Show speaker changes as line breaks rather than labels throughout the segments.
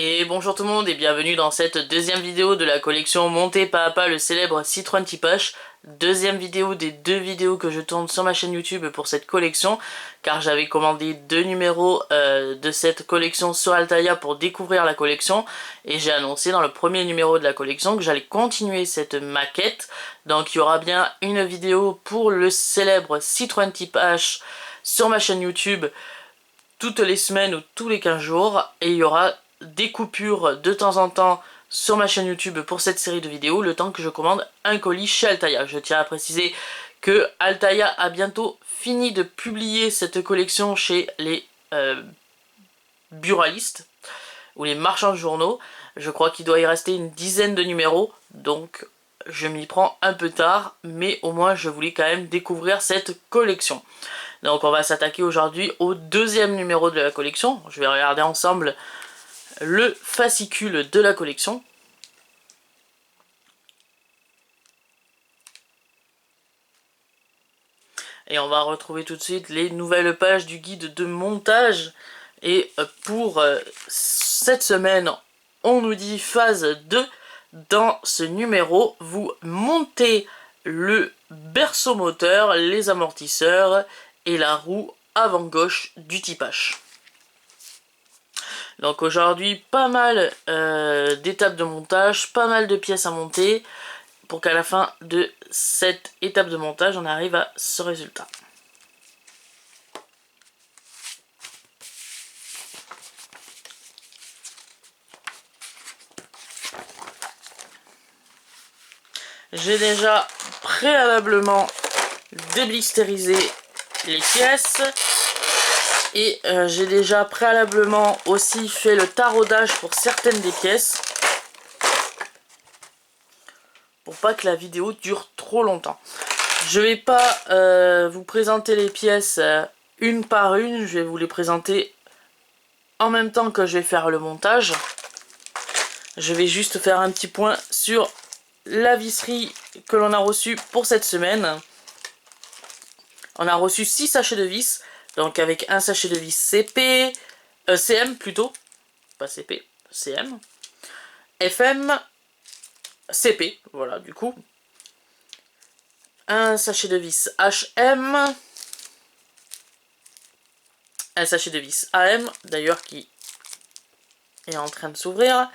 Et bonjour tout le monde et bienvenue dans cette deuxième vidéo de la collection Monté pas à pas le célèbre Citroën Tipache. Deuxième vidéo des deux vidéos que je tourne sur ma chaîne YouTube pour cette collection, car j'avais commandé deux numéros de cette collection sur Altaïa pour découvrir la collection, et j'ai annoncé dans le premier numéro de la collection que j'allais continuer cette maquette. Donc il y aura bien une vidéo pour le célèbre Citroën Tipache sur ma chaîne YouTube toutes les semaines ou tous les 15 jours, et il y aura des coupures de temps en temps sur ma chaîne YouTube pour cette série de vidéos, le temps que je commande un colis chez Altaïa. Je tiens à préciser que Altaïa a bientôt fini de publier cette collection chez les buralistes ou les marchands de journaux. Je crois qu'il doit y rester une dizaine de numéros, donc je m'y prends un peu tard, mais au moins je voulais quand même découvrir cette collection. Donc on va s'attaquer aujourd'hui au deuxième numéro de la collection. Je vais regarder ensemble le fascicule de la collection. Et on va retrouver tout de suite les nouvelles pages du guide de montage. Et pour cette semaine, on nous dit phase 2. Dans ce numéro, vous montez le berceau moteur, les amortisseurs et la roue avant gauche du Tipache. Donc aujourd'hui, pas mal d'étapes de montage, pas mal de pièces à monter, pour qu'à la fin de cette étape de montage, on arrive à ce résultat. J'ai déjà préalablement déblisterisé les pièces. Et j'ai déjà préalablement aussi fait le taraudage pour certaines des pièces, pour pas que la vidéo dure trop longtemps. Je vais pas vous présenter les pièces une par une, je vais vous les présenter en même temps que je vais faire le montage. Je vais juste faire un petit point sur la visserie que l'on a reçue pour cette semaine. On a reçu 6 sachets de vis. Donc avec un sachet de vis CM plutôt, pas CP, CM, FM, CP, voilà du coup. Un sachet de vis HM, un sachet de vis AM, d'ailleurs qui est en train de s'ouvrir,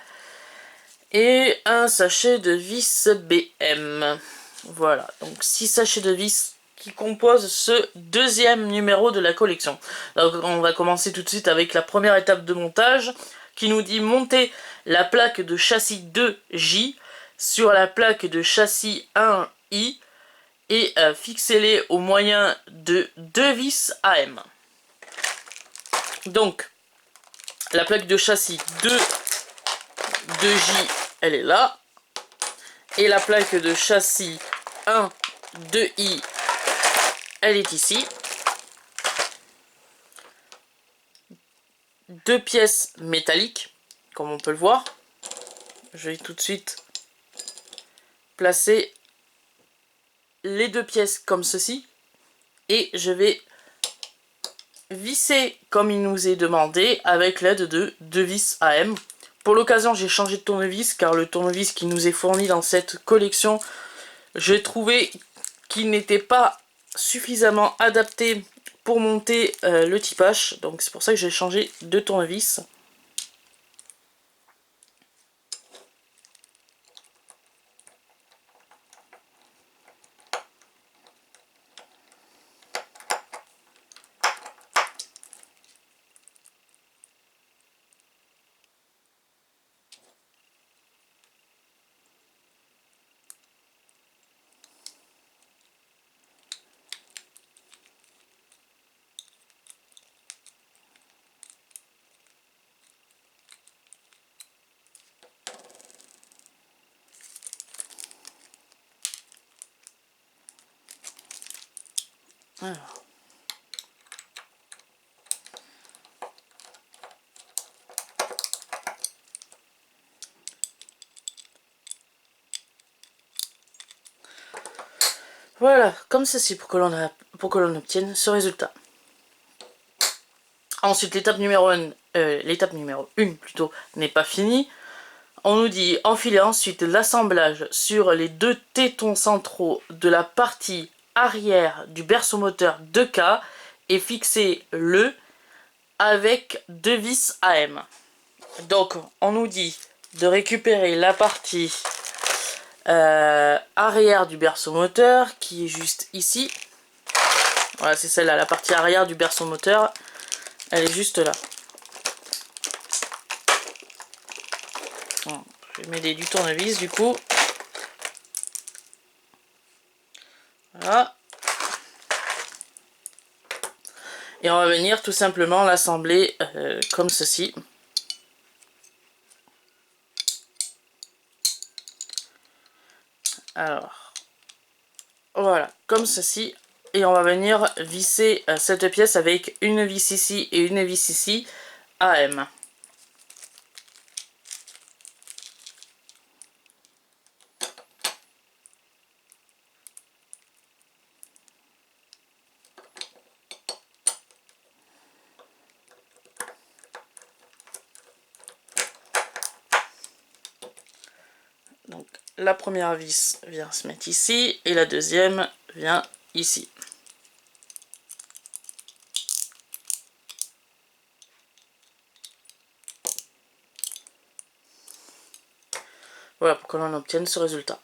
et un sachet de vis BM. Voilà, donc 6 sachets de vis qui compose ce deuxième numéro de la collection. Donc on va commencer tout de suite avec la première étape de montage qui nous dit monter la plaque de châssis 2J sur la plaque de châssis 1I et fixez-les au moyen de 2 vis AM. Donc la plaque de châssis 2J elle est là, et la plaque de châssis 1 2I elle est ici. Deux pièces métalliques, comme on peut le voir. Je vais tout de suite placer les deux pièces comme ceci. Et je vais visser comme il nous est demandé avec l'aide de 2 vis AM. Pour l'occasion, j'ai changé de tournevis car le tournevis qui nous est fourni dans cette collection, j'ai trouvé qu'il n'était pas suffisamment adapté pour monter le Tipache, donc c'est pour ça que j'ai changé de tournevis. Alors. Voilà, comme ceci pour que l'on obtienne ce résultat. Ensuite, l'étape numéro 1, l'étape numéro 1 plutôt, n'est pas finie. On nous dit enfiler ensuite l'assemblage sur les 2 tétons centraux de la partie arrière du berceau moteur 2K et fixer le avec 2 vis AM. Donc on nous dit de récupérer la partie arrière du berceau moteur qui est juste ici. Voilà, c'est celle-là, la partie arrière du berceau moteur, elle est juste là. Bon, je vais mêler du tournevis du coup. Voilà. Et on va venir tout simplement l'assembler comme ceci. Alors, voilà, comme ceci. Et on va venir visser cette pièce avec une vis ici et une vis ici, AM. Donc la première vis vient se mettre ici et la deuxième vient ici. Voilà pour que l'on obtienne ce résultat.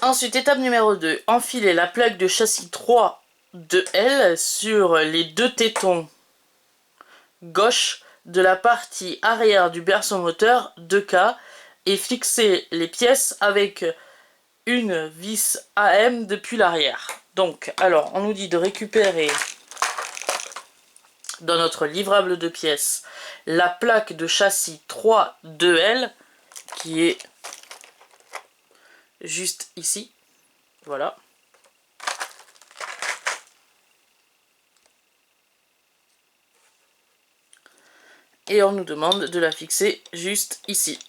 Ensuite, étape numéro 2, enfiler la plaque de châssis 3 de L sur les 2 tétons gauche de la partie arrière du berceau moteur 2K et fixer les pièces avec une vis AM depuis l'arrière. Donc, alors, on nous dit de récupérer dans notre livrable de pièces la plaque de châssis 3 2L qui est juste ici. Voilà. Et on nous demande de la fixer juste ici.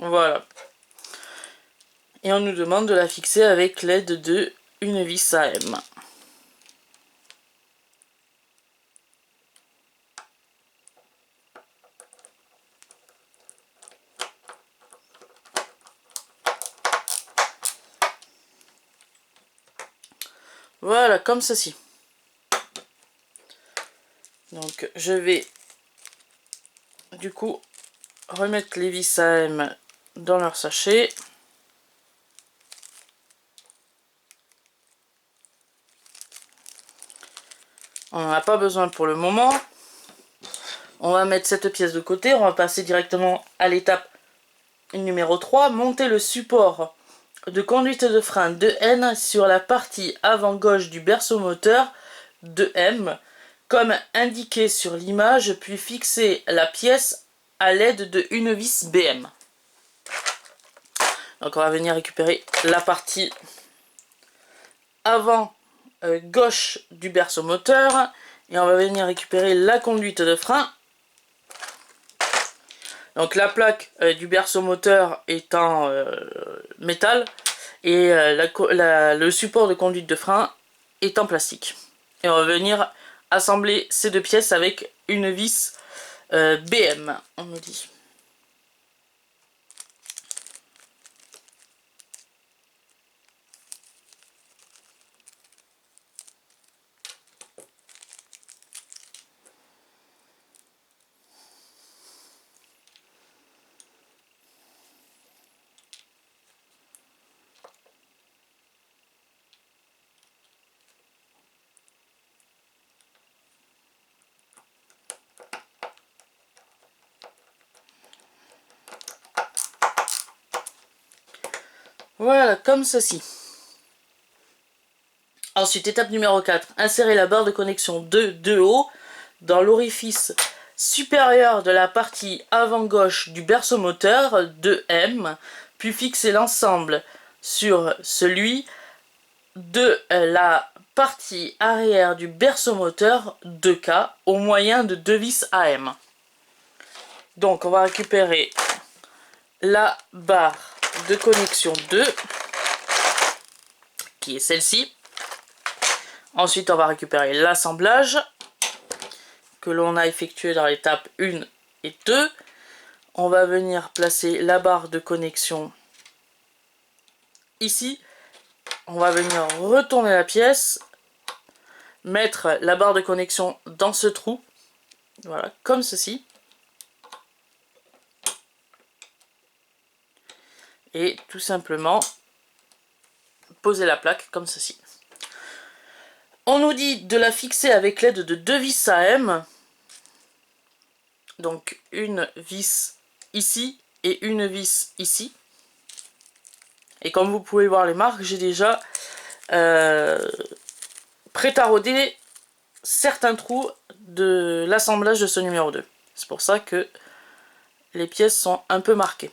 Voilà. Et on nous demande de la fixer avec l'aide de une vis AM. Voilà, comme ceci. Donc je vais du coup remettre les vis AM dans leur sachet. On n'en a pas besoin pour le moment. On va mettre cette pièce de côté. On va passer directement à l'étape numéro 3. Monter le support de conduite de frein 2N sur la partie avant gauche du berceau moteur 2M comme indiqué sur l'image, puis fixer la pièce à l'aide de une vis BM. Donc on va venir récupérer la partie avant gauche du berceau moteur et on va venir récupérer la conduite de frein. Donc la plaque du berceau moteur est en métal et le support de conduite de frein est en plastique. Et on va venir assembler ces 2 pièces avec une vis BM, on nous dit. Voilà, comme ceci. Ensuite, étape numéro 4, insérez la barre de connexion de haut dans l'orifice supérieur de la partie avant gauche du berceau moteur 2M, puis fixez l'ensemble sur celui de la partie arrière du berceau moteur 2K au moyen de 2 vis AM. Donc on va récupérer la barre de connexion 2 qui est celle-ci. Ensuite on va récupérer l'assemblage que l'on a effectué dans l'étape 1 et 2. On va venir placer la barre de connexion ici. On va venir retourner la pièce, mettre la barre de connexion dans ce trou, voilà, comme ceci. Et tout simplement poser la plaque comme ceci. On nous dit de la fixer avec l'aide de 2 vis AM. Donc une vis ici et une vis ici. Et comme vous pouvez voir les marques, j'ai déjà pré-taraudé certains trous de l'assemblage de ce numéro 2. C'est pour ça que les pièces sont un peu marquées.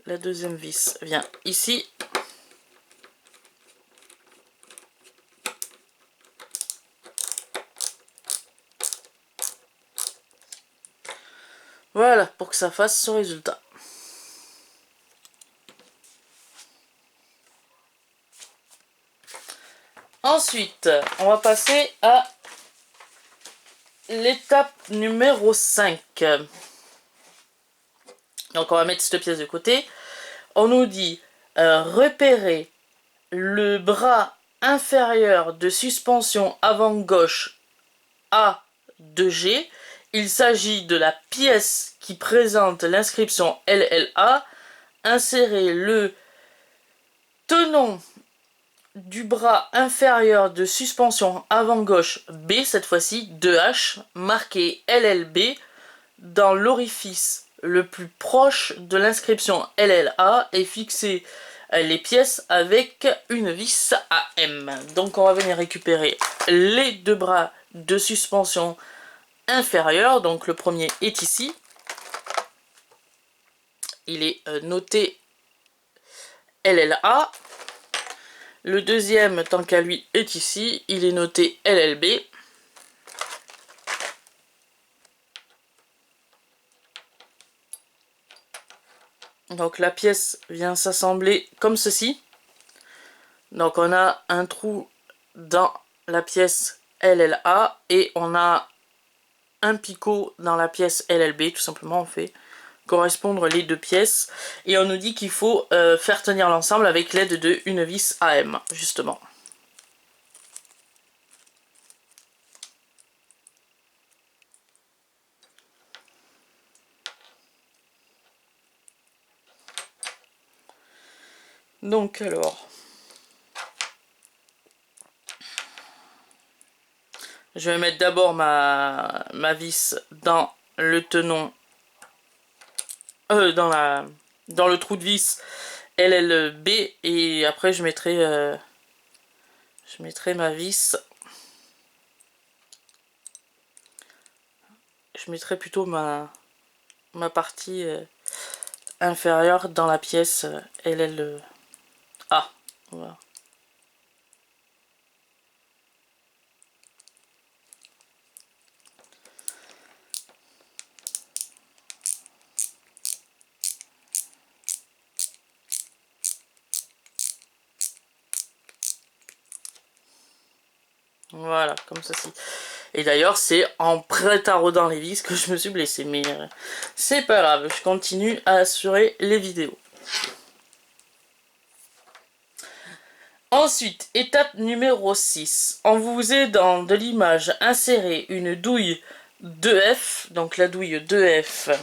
La deuxième vis vient ici. Voilà, pour que ça fasse ce résultat. Ensuite, on va passer à l'étape numéro 5. Donc on va mettre cette pièce de côté. On nous dit repérer le bras inférieur de suspension avant gauche A2G. Il s'agit de la pièce qui présente l'inscription LLA. Insérez le tenon du bras inférieur de suspension avant gauche B, cette fois-ci 2H, marqué LLB dans l'orifice le plus proche de l'inscription LLA et fixez les pièces avec une vis AM. Donc on va venir récupérer les deux bras de suspension inférieure. Donc le premier est ici. Il est noté LLA. Le deuxième, tant qu'à lui, est ici. Il est noté LLB. Donc la pièce vient s'assembler comme ceci. Donc on a un trou dans la pièce LLA et on a un picot dans la pièce LLB. Tout simplement on fait correspondre les deux pièces. Et on nous dit qu'il faut faire tenir l'ensemble avec l'aide d'une vis AM, justement. Donc alors, je vais mettre d'abord ma vis dans le tenon, dans le trou de vis LLB, et après je mettrai ma vis, je mettrai plutôt ma partie inférieure dans la pièce LLA. Voilà. Voilà, comme ceci. Et d'ailleurs, c'est en pré-taraudant les vis que je me suis blessé. Mais c'est pas grave, je continue à assurer les vidéos. Ensuite, étape numéro 6. En vous aidant de l'image, insérez une douille 2F. Donc la douille 2F,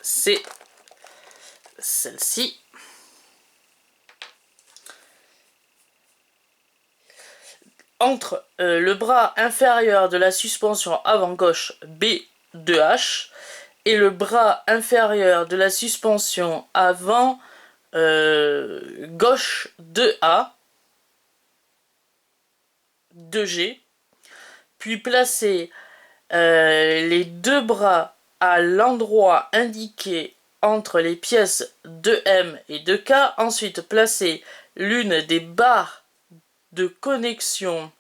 c'est celle-ci. entre le bras inférieur de la suspension avant gauche B2H et le bras inférieur de la suspension avant gauche 2A, 2G, puis placer les deux bras à l'endroit indiqué entre les pièces 2M et 2K, ensuite placer l'une des barres de connexion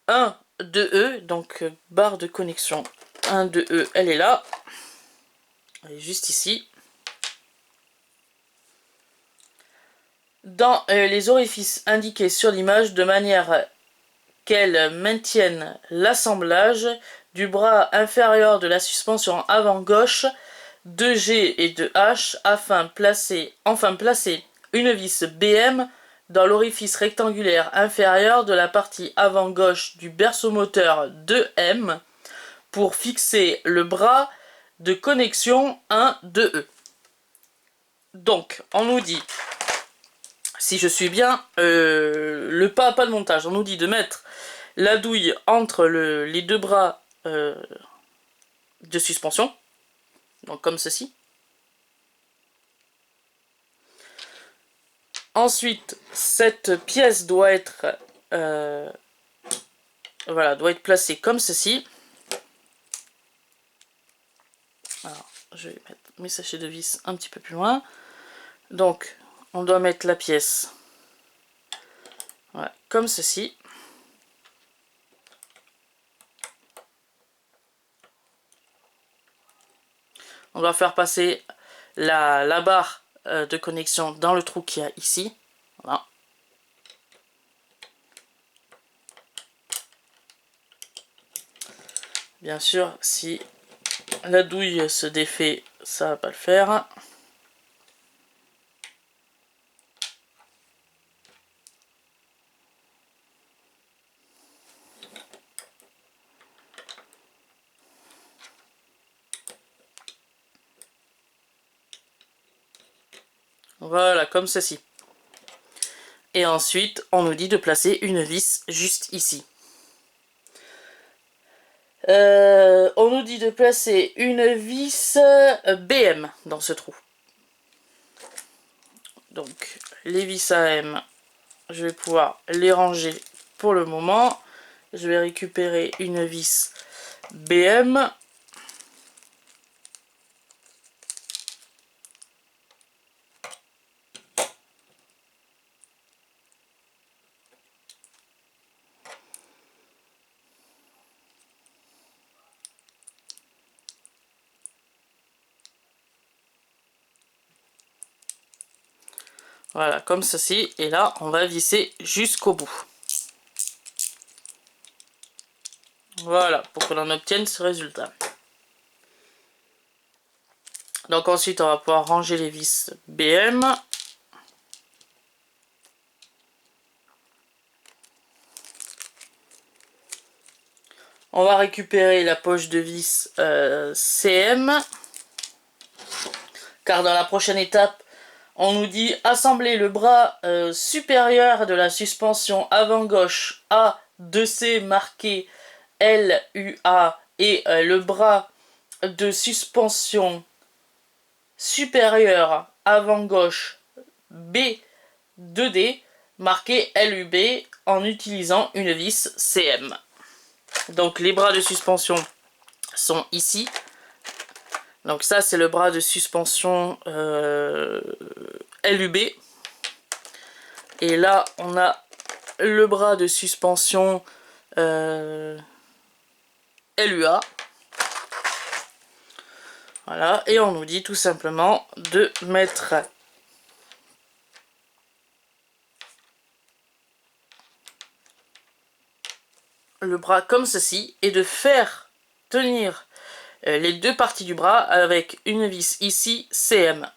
1 de E, donc barre de connexion 1 de E, elle est là, elle est juste ici, dans les orifices indiqués sur l'image de manière qu'elle maintienne l'assemblage du bras inférieur de la suspension avant gauche 2G et 2H enfin placer une vis BM dans l'orifice rectangulaire inférieur de la partie avant gauche du berceau moteur 2M pour fixer le bras de connexion 1 2E. Donc, on nous dit, si je suis bien, le pas de montage, on nous dit de mettre la douille entre les deux bras de suspension, donc comme ceci. Ensuite, cette pièce doit être doit être placée comme ceci. Alors, je vais mettre mes sachets de vis un petit peu plus loin. Donc, on doit mettre la pièce voilà, comme ceci. On doit faire passer la barre de connexion dans le trou qu'il y a ici. Voilà. Bien sûr, si la douille se défait, ça va pas le faire. Voilà, comme ceci. Et ensuite, on nous dit de placer une vis juste ici. On nous dit de placer une vis BM dans ce trou. Donc, les vis AM, je vais pouvoir les ranger pour le moment. Je vais récupérer une vis BM. Voilà, comme ceci. Et là, on va visser jusqu'au bout. Voilà, pour que l'on obtienne ce résultat. Donc ensuite, on va pouvoir ranger les vis BM. On va récupérer la poche de vis CM. Car dans la prochaine étape, on nous dit assembler le bras supérieur de la suspension avant gauche A2C marqué LUA et le bras de suspension supérieur avant gauche B2D marqué LUB en utilisant une vis CM. Donc les bras de suspension sont ici. Donc ça c'est le bras de suspension LUB. Et là on a le bras de suspension LUA. Voilà, et on nous dit tout simplement de mettre le bras comme ceci et de faire tenir les deux parties du bras avec une vis ici CM.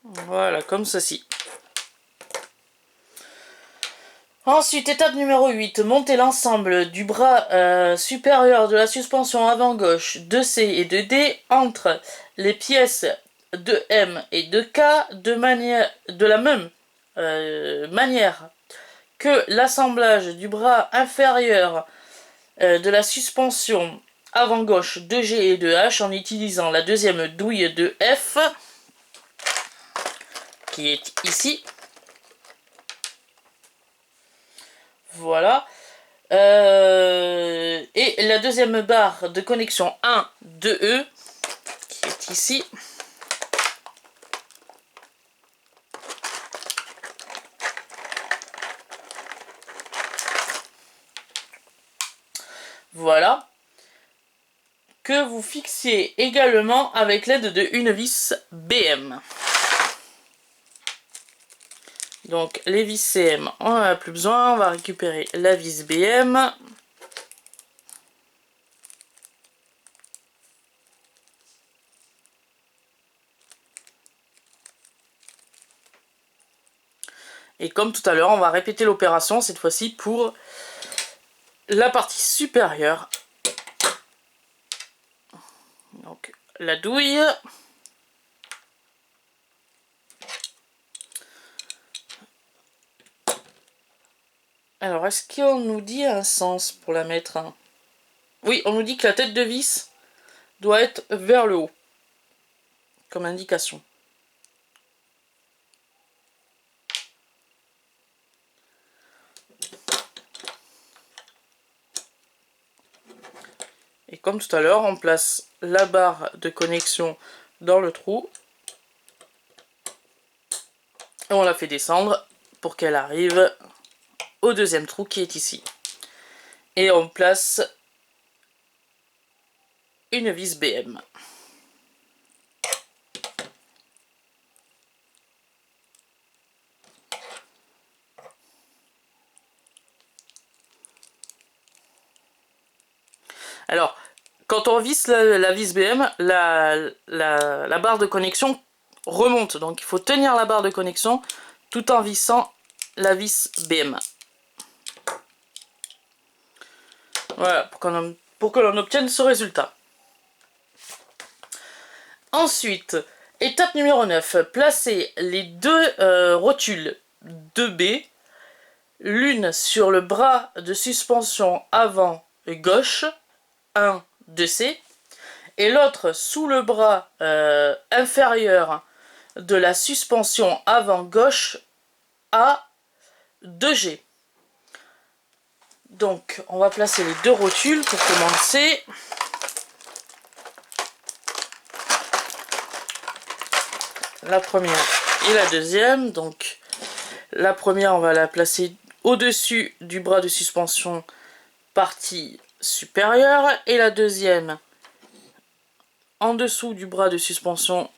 Voilà, comme ceci. Ensuite, étape numéro 8, monter l'ensemble du bras supérieur de la suspension avant gauche de C et de D entre les pièces de M et de K de la même manière que l'assemblage du bras inférieur de la suspension avant gauche de G et de H en utilisant la deuxième douille de F qui est ici. Voilà. Et la deuxième barre de connexion 1 de E qui est ici. Voilà. Que vous fixiez également avec l'aide d'une vis BM. Donc les vis CM, on n'en a plus besoin, on va récupérer la vis BM. Et comme tout à l'heure, on va répéter l'opération, cette fois-ci pour la partie supérieure. Donc la douille. Alors, est-ce qu'on nous dit un sens pour la mettre? Oui, on nous dit que la tête de vis doit être vers le haut, comme indication. Et comme tout à l'heure, on place la barre de connexion dans le trou. Et on la fait descendre pour qu'elle arrive au deuxième trou qui est ici. Et on place une vis BM. Alors, quand on visse la vis BM, la barre de connexion remonte. Donc il faut tenir la barre de connexion tout en vissant la vis BM. Voilà, pour que l'on obtienne ce résultat. Ensuite, étape numéro 9, placer les deux rotules 2B, l'une sur le bras de suspension avant gauche, 1 de C, et l'autre sous le bras inférieur de la suspension avant gauche A 2G. Donc, on va placer les deux rotules pour commencer. La première et la deuxième. Donc, la première, on va la placer au-dessus du bras de suspension partie supérieure. Et la deuxième, en dessous du bras de suspension,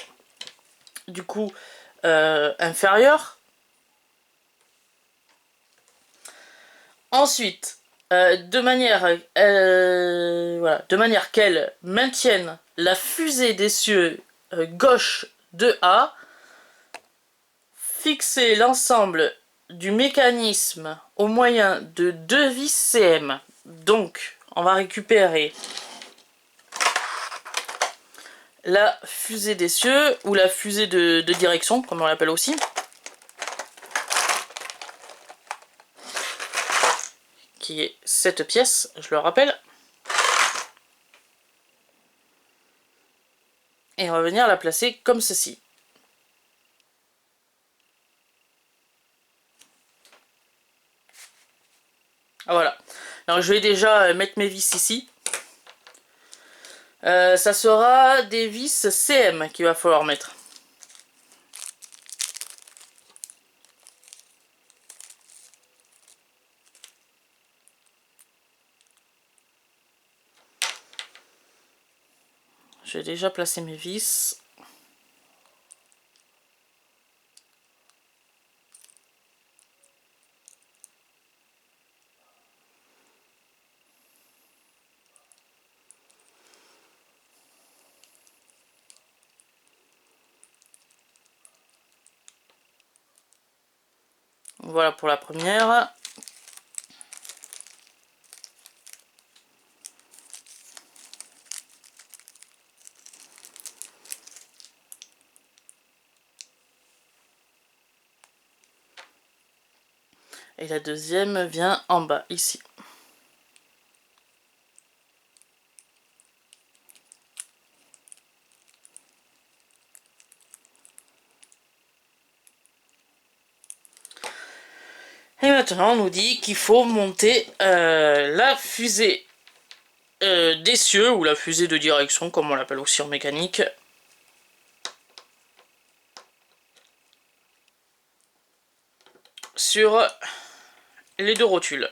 du coup, inférieur. Ensuite, de manière qu'elle maintienne la fusée d'essieu gauche de A, fixer l'ensemble du mécanisme au moyen de deux vis CM. Donc, on va récupérer la fusée d'essieu, ou la fusée de direction, comme on l'appelle aussi. Qui est cette pièce, je le rappelle. Et on va venir la placer comme ceci. Voilà. Alors je vais déjà mettre mes vis ici. Ça sera des vis CM qu'il va falloir mettre. J'ai déjà placé mes vis. Voilà pour la première. Et la deuxième vient en bas, ici. Et maintenant, on nous dit qu'il faut monter la fusée d'essieu, ou la fusée de direction, comme on l'appelle aussi en mécanique. Sur les deux rotules.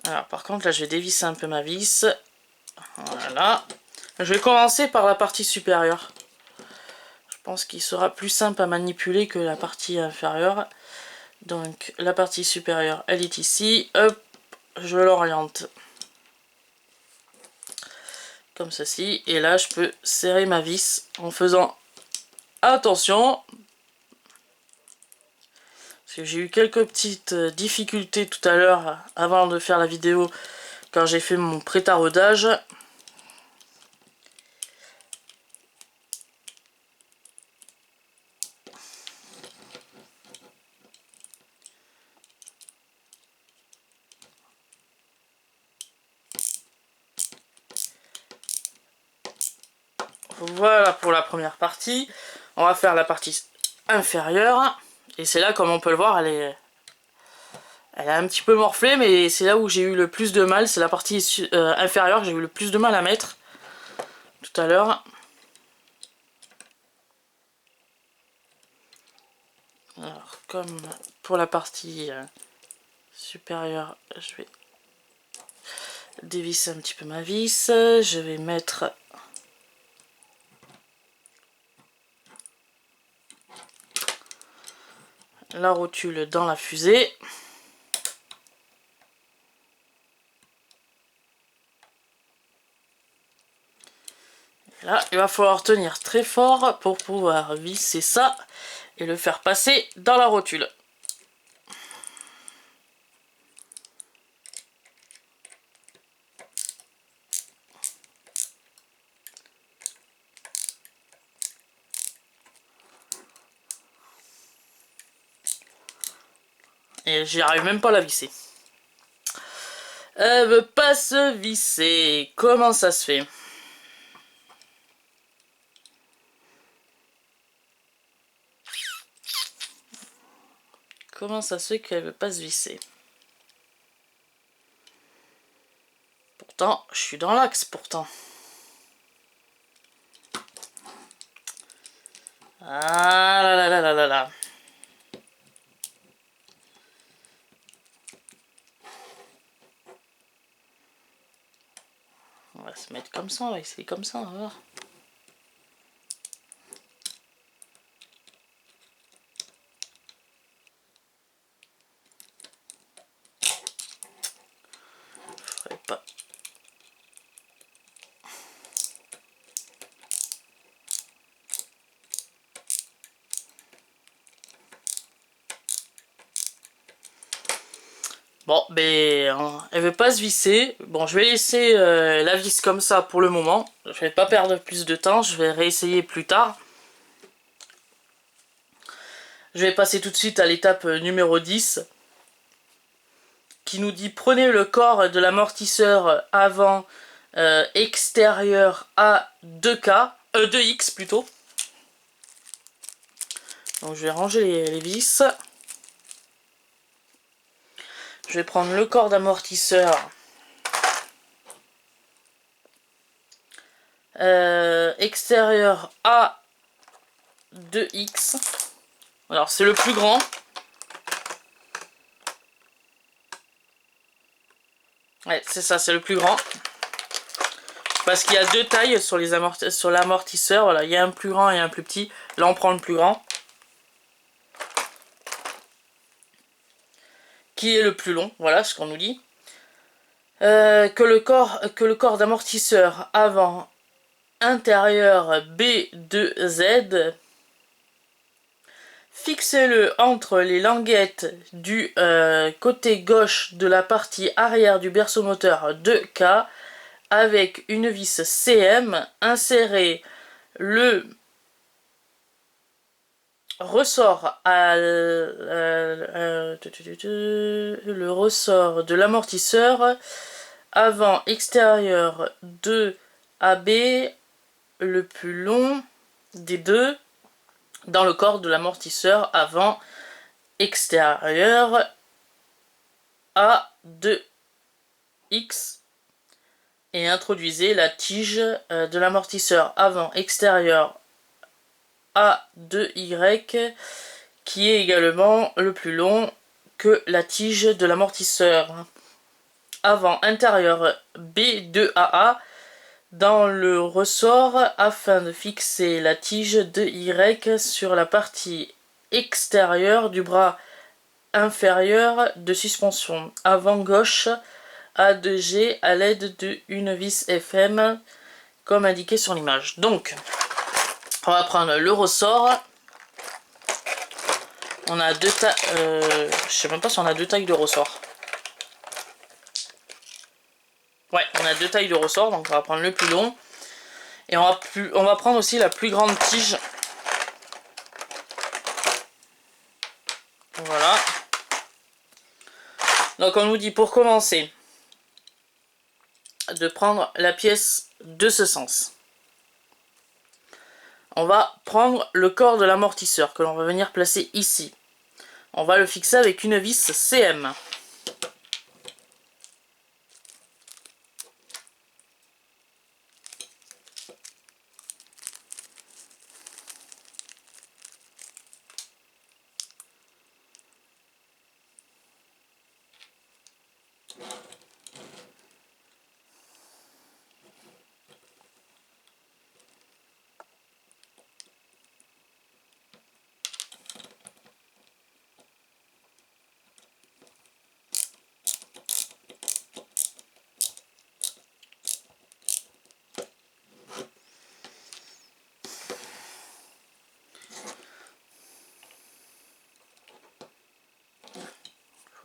Alors par contre là je vais dévisser un peu ma vis. Voilà. Je vais commencer par la partie supérieure. Je pense qu'il sera plus simple à manipuler que la partie inférieure. Donc la partie supérieure elle est ici. Hop, je l'oriente. Comme ceci. Et là je peux serrer ma vis en faisant attention. Parce que j'ai eu quelques petites difficultés tout à l'heure avant de faire la vidéo quand j'ai fait mon pré-taraudage. Voilà pour la première partie. On va faire la partie inférieure. Et c'est là, comme on peut le voir, elle est un petit peu morflée, mais c'est là où j'ai eu le plus de mal. C'est la partie inférieure que j'ai eu le plus de mal à mettre tout à l'heure. Alors, comme pour la partie supérieure, je vais dévisser un petit peu ma vis. Je vais mettre la rotule dans la fusée. Là, il va falloir tenir très fort pour pouvoir visser ça et le faire passer dans la rotule. Et j'y arrive même pas à la visser. Elle veut pas se visser. Comment ça se fait? Comment ça se fait qu'elle veut pas se visser? Pourtant, je suis dans l'axe pourtant. Ah là là là là là là. On va se mettre comme ça, on va essayer comme ça, on va voir. Je ferai pas. Bon, ben, elle veut pas se visser. Bon, je vais laisser la vis comme ça pour le moment. Je vais pas perdre plus de temps, je vais réessayer plus tard. Je vais passer tout de suite à l'étape numéro 10. Qui nous dit prenez le corps de l'amortisseur avant extérieur à 2K, 2X plutôt. Donc je vais ranger les vis. Je vais prendre le corps d'amortisseur extérieur à 2X. Alors c'est le plus grand. Ouais, c'est ça, c'est le plus grand. Parce qu'il y a deux tailles sur l'amortisseur. Voilà, il y a un plus grand et un plus petit. Là, on prend le plus grand. Qui est le plus long. Voilà ce qu'on nous dit. Que le corps d'amortisseur avant intérieur B2Z. Fixez-le entre les languettes du côté gauche de la partie arrière du berceau moteur 2K avec une vis CM. Insérez le ressort le ressort de l'amortisseur avant extérieur 2AB, le plus long des deux, dans le corps de l'amortisseur avant extérieur A2X et introduisez la tige de l'amortisseur avant extérieur A2Y qui est également le plus long que la tige de l'amortisseur avant intérieur B2AA dans le ressort afin de fixer la tige de Y sur la partie extérieure du bras inférieur de suspension avant gauche A2G à l'aide d'une vis FM comme indiqué sur l'image. Donc on va prendre le ressort. On a deux tailles. Je sais même pas si on a deux tailles de ressort. Ouais, on a deux tailles de ressort, donc on va prendre le plus long. Et on va prendre aussi la plus grande tige. Voilà. Donc on nous dit pour commencer de prendre la pièce de ce sens. On va prendre le corps de l'amortisseur que l'on va venir placer ici. On va le fixer avec une vis CM.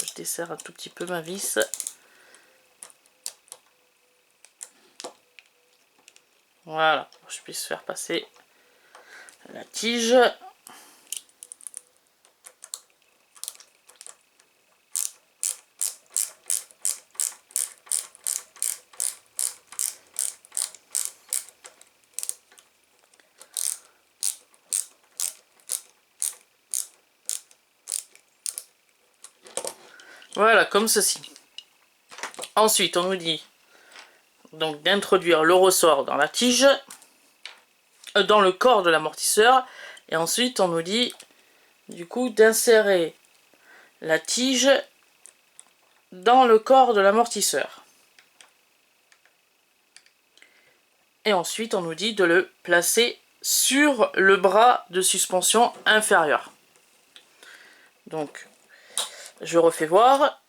Je desserre un tout petit peu ma vis. Voilà, pour que je puisse faire passer la tige. Voilà, comme ceci. Ensuite, on nous dit donc d'introduire le ressort dans la tige, dans le corps de l'amortisseur, et ensuite on nous dit du coup d'insérer la tige dans le corps de l'amortisseur. Et ensuite on nous dit de le placer sur le bras de suspension inférieur. Donc je refais voir.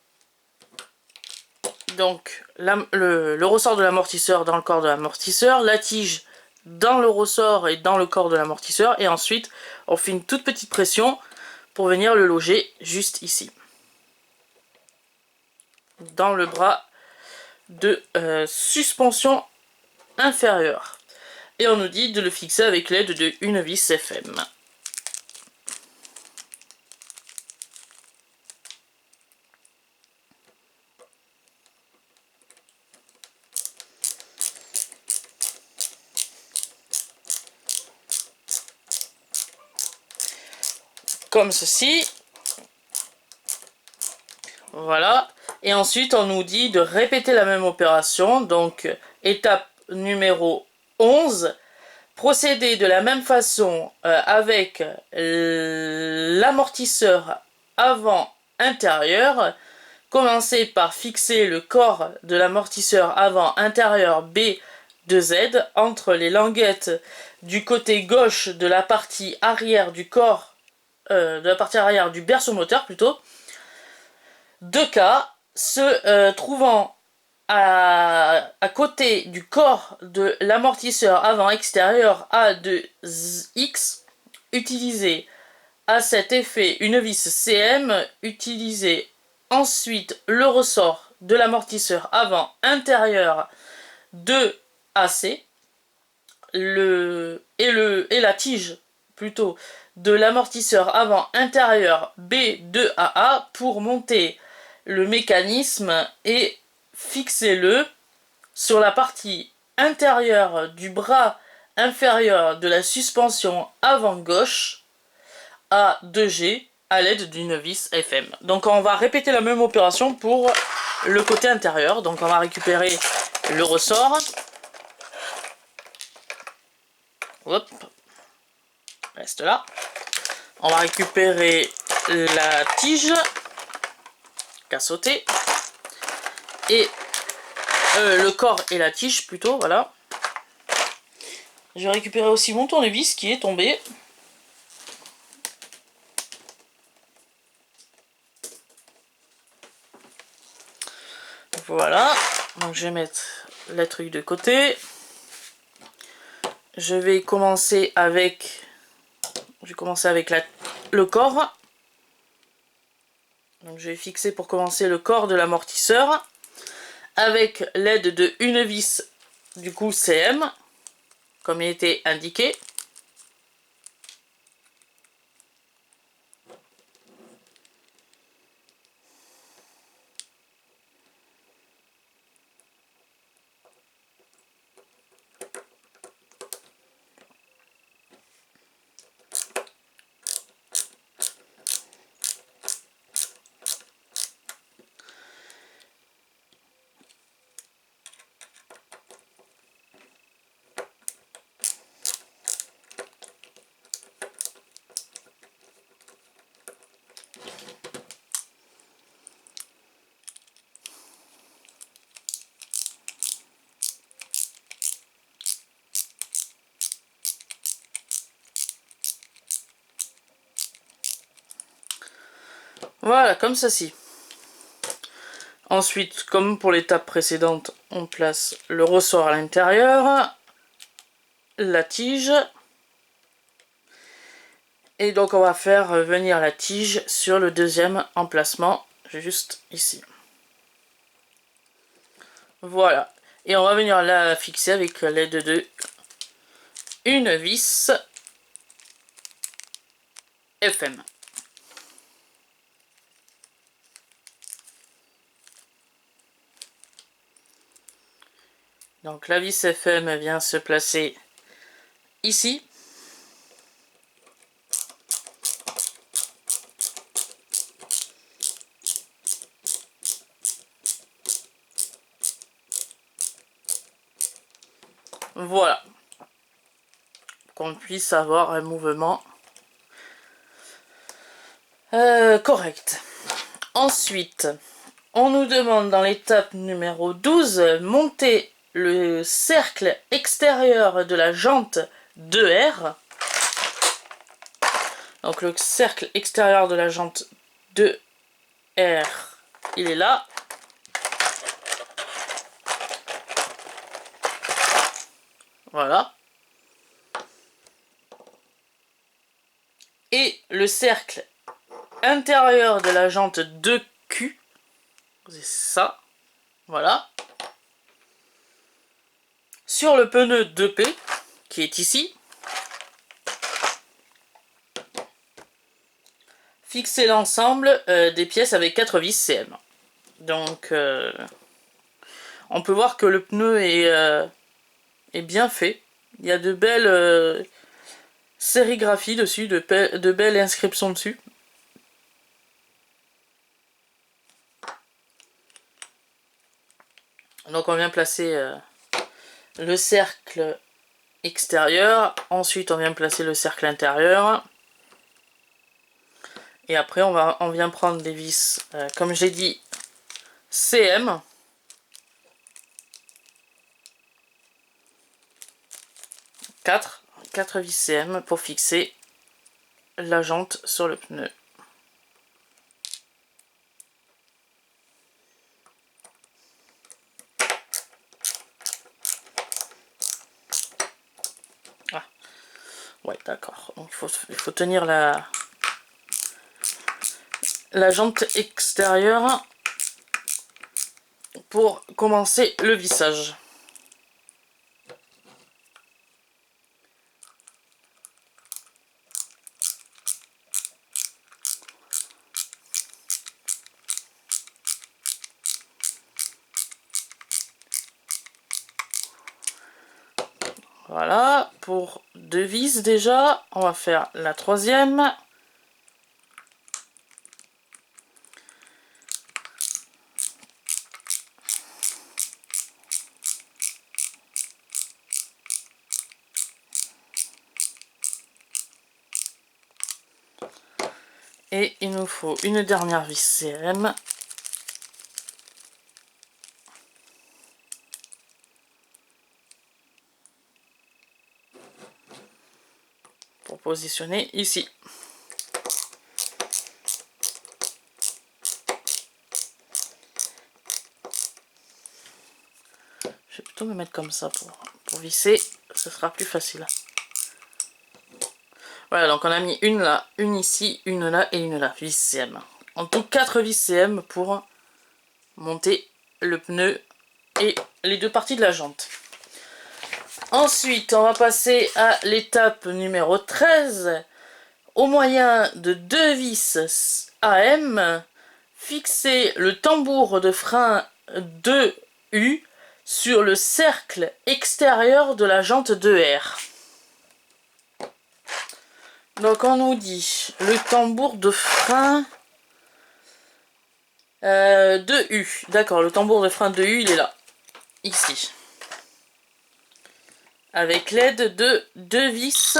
Donc le ressort de l'amortisseur dans le corps de l'amortisseur, la tige dans le ressort et dans le corps de l'amortisseur, et ensuite on fait une toute petite pression pour venir le loger juste ici dans le bras de suspension inférieure, et on nous dit de le fixer avec l'aide d'une vis FM. Comme ceci. Voilà. Et ensuite, on nous dit de répéter la même opération. Donc, étape numéro 11. Procéder de la même façon avec l'amortisseur avant intérieur. Commencez par fixer le corps de l'amortisseur avant intérieur B2Z entre les languettes du côté gauche de la partie arrière du corps, de la partie arrière du berceau moteur plutôt, 2K se trouvant à côté du corps de l'amortisseur avant extérieur A2X, utilisez à cet effet une vis CM, utilisez ensuite le ressort de l'amortisseur avant intérieur 2AC et la tige plutôt de l'amortisseur avant intérieur B2AA pour monter le mécanisme et fixez-le sur la partie intérieure du bras inférieur de la suspension avant gauche à 2G à l'aide d'une vis FM. Donc on va répéter la même opération pour le côté intérieur. Donc on va récupérer le ressort. Hop, reste là. On va récupérer la tige qu'à sauter et le corps et la tige plutôt, voilà. Je vais récupérer aussi mon tournevis qui est tombé. Voilà, donc je vais mettre les trucs de côté. Je vais commencer avec le corps. Donc je vais fixer pour commencer le corps de l'amortisseur avec l'aide de une vis du coup CM comme il était indiqué. Voilà, comme ceci. Ensuite, comme pour l'étape précédente, on place le ressort à l'intérieur, la tige, et donc on va faire venir la tige sur le deuxième emplacement, juste ici. Voilà, et on va venir la fixer avec l'aide de une vis FM. Donc la vis FM vient se placer ici. Voilà. Qu'on puisse avoir un mouvement correct. Ensuite, on nous demande dans l'étape numéro 12, monter le cercle extérieur de la jante 2R. Donc le cercle extérieur de la jante 2R, il est là. Voilà. Et le cercle intérieur de la jante 2Q, c'est ça. Voilà. Sur le pneu 2P, qui est ici. Fixer l'ensemble des pièces avec 4 vis CM. Donc, on peut voir que le pneu est bien fait. Il y a de belles sérigraphies dessus, de belles inscriptions dessus. Donc on vient placer le cercle extérieur, ensuite on vient placer le cercle intérieur. Et après on vient prendre des vis, comme j'ai dit, CM. Quatre vis CM pour fixer la jante sur le pneu. Ouais, d'accord. Donc il faut tenir la jante extérieure pour commencer le vissage. Voilà, pour 2 vis déjà, on va faire la troisième. Et il nous faut une dernière vis CM. Pour positionner ici. Je vais plutôt me mettre comme ça pour visser, ce sera plus facile. Voilà, donc on a mis une là, une ici, une là et une là, vis CM. En tout 4 vis CM pour monter le pneu et les 2 parties de la jante. Ensuite, on va passer à l'étape numéro 13. Au moyen de 2 vis AM, fixer le tambour de frein 2U sur le cercle extérieur de la jante 2R. Donc on nous dit le tambour de frein 2U. D'accord, le tambour de frein 2U, il est là. Ici. Avec l'aide de 2 vis.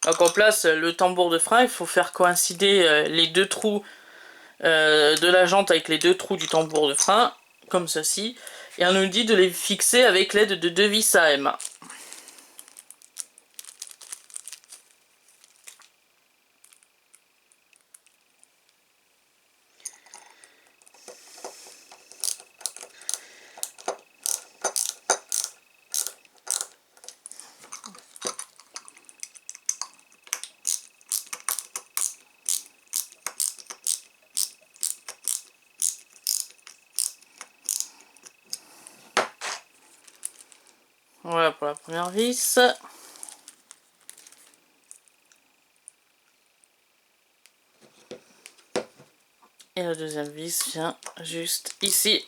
Donc on place le tambour de frein, il faut faire coïncider les 2 trous de la jante avec les 2 trous du tambour de frein, comme ceci. Et on nous dit de les fixer avec l'aide de 2 vis AM. Voilà pour la première vis. Et la deuxième vis vient juste ici.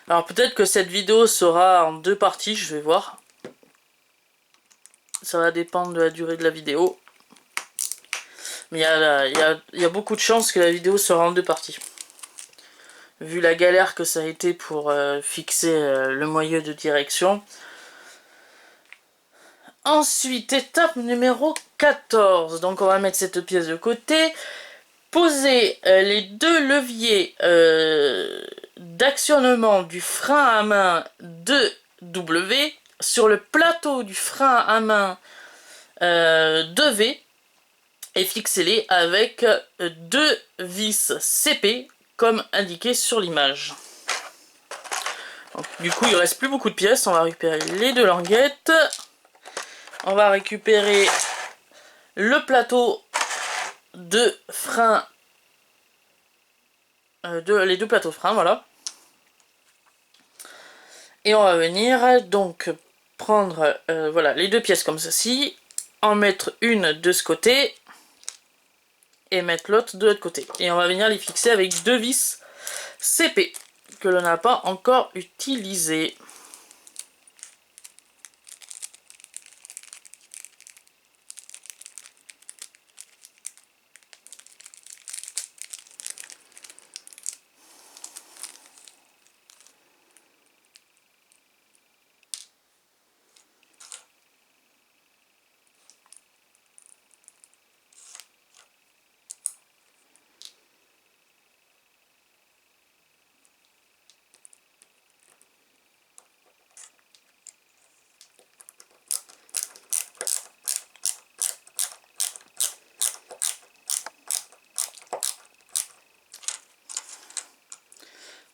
Alors peut-être que cette vidéo sera en 2 parties, je vais voir. Ça va dépendre de la durée de la vidéo. Mais il y a beaucoup de chances que la vidéo sera en 2 parties. Vu la galère que ça a été pour fixer le moyeu de direction. Ensuite, étape numéro 14. Donc on va mettre cette pièce de côté. Poser les 2 leviers d'actionnement du frein à main 2W sur le plateau du frein à main 2V et fixez-les avec 2 vis CP comme indiqué sur l'image. Du coup il reste plus beaucoup de pièces, on va récupérer les 2 languettes, on va récupérer le plateau de frein, les 2 plateaux frein, voilà. Et on va venir donc prendre voilà, les 2 pièces comme ceci, en mettre une de ce côté et mettre l'autre de l'autre côté. Et on va venir les fixer avec 2 vis CP que l'on n'a pas encore utilisé.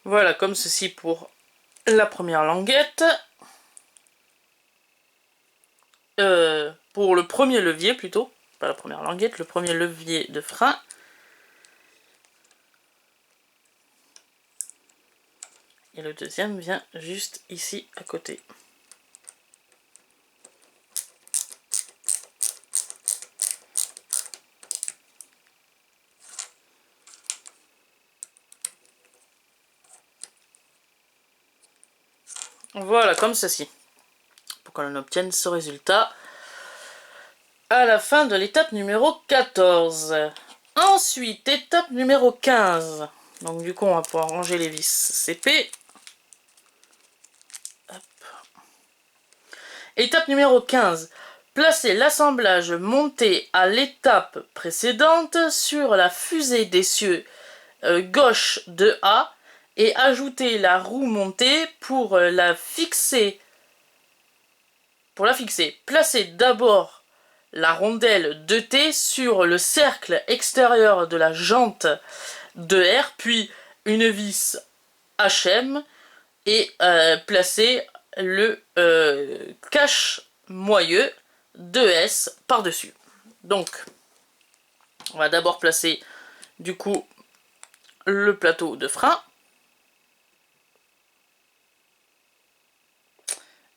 Voilà, comme ceci pour la première languette. Pour le premier levier plutôt, pas la première languette, le premier levier de frein. Et le deuxième vient juste ici à côté. Voilà, comme ceci. Pour que l'on obtienne ce résultat à la fin de l'étape numéro 14. Ensuite, étape numéro 15. Donc du coup, on va pouvoir ranger les vis CP. Hop. Étape numéro 15. Placer l'assemblage monté à l'étape précédente sur la fusée d'essieu gauche de A et ajouter la roue montée pour la fixer. Placez d'abord la rondelle 2T sur le cercle extérieur de la jante de R, puis une vis HM et placez le cache moyeu 2S par-dessus. Donc, on va d'abord placer du coup le plateau de frein.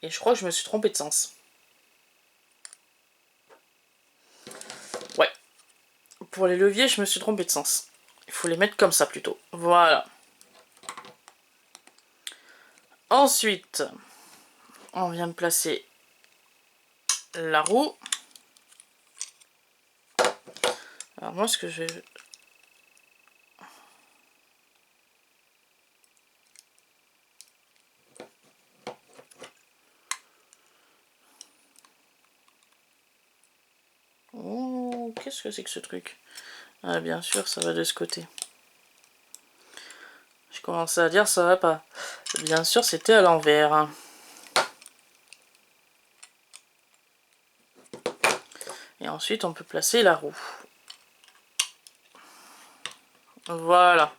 Et je crois que je me suis trompé de sens. Ouais. Pour les leviers, je me suis trompé de sens. Il faut les mettre comme ça plutôt. Voilà. Ensuite, on vient de placer la roue. Alors moi, ce que je vais... Oh, qu'est-ce que c'est que ce truc? Ah, bien sûr, ça va de ce côté. Je commençais à dire ça va pas. Bien sûr, c'était à l'envers. Et ensuite, on peut placer la roue. Voilà.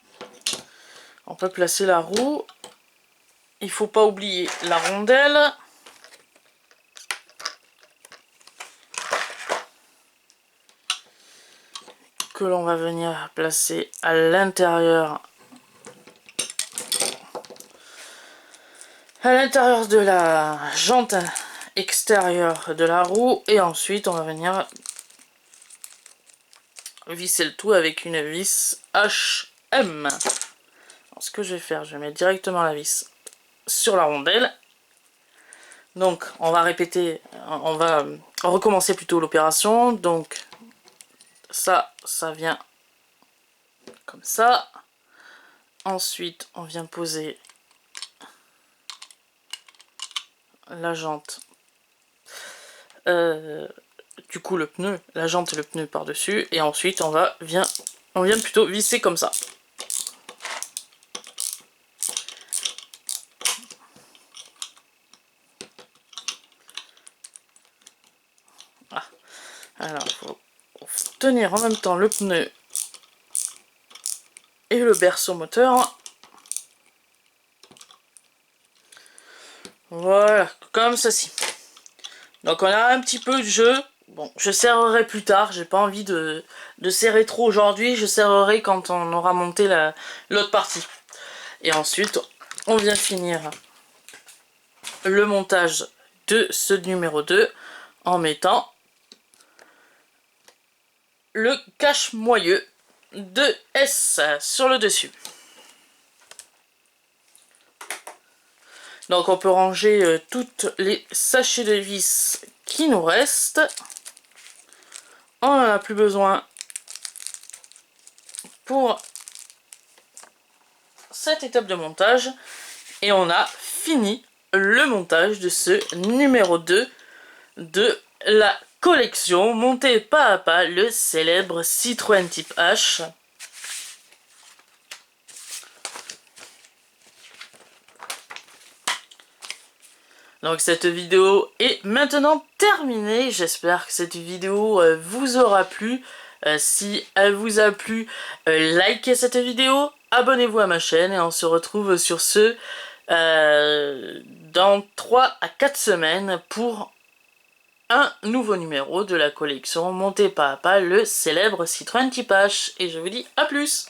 On peut placer la roue. Il faut pas oublier la rondelle. Que l'on va venir placer à l'intérieur de la jante extérieure de la roue, et ensuite on va venir visser le tout avec une vis HM. Alors, ce que je vais faire, je vais mettre directement la vis sur la rondelle. Donc on va répéter, on va recommencer plutôt l'opération. Donc ça vient comme ça. Ensuite on vient poser la jante, du coup le pneu, la jante et le pneu par dessus, et ensuite on vient plutôt visser comme ça. Ah. Alors il faut tenir en même temps le pneu et le berceau moteur. Voilà, comme ceci. Donc on a un petit peu de jeu. Bon, je serrerai plus tard, j'ai pas envie de serrer trop aujourd'hui, je serrerai quand on aura monté l'autre partie. Et ensuite, on vient finir le montage de ce numéro 2 en mettant le cache moyeu de S sur le dessus. Donc on peut ranger toutes les sachets de vis qui nous restent. On n'en a plus besoin pour cette étape de montage. Et on a fini le montage de ce numéro 2 de la collection montée pas à pas, le célèbre Citroën Type H. Donc cette vidéo est maintenant terminée. J'espère que cette vidéo vous aura plu. Si elle vous a plu, likez cette vidéo, abonnez-vous à ma chaîne et on se retrouve sur ce dans 3 à 4 semaines pour un nouveau numéro de la collection Montée pas à pas, le célèbre Citroën Type H. Et je vous dis à plus!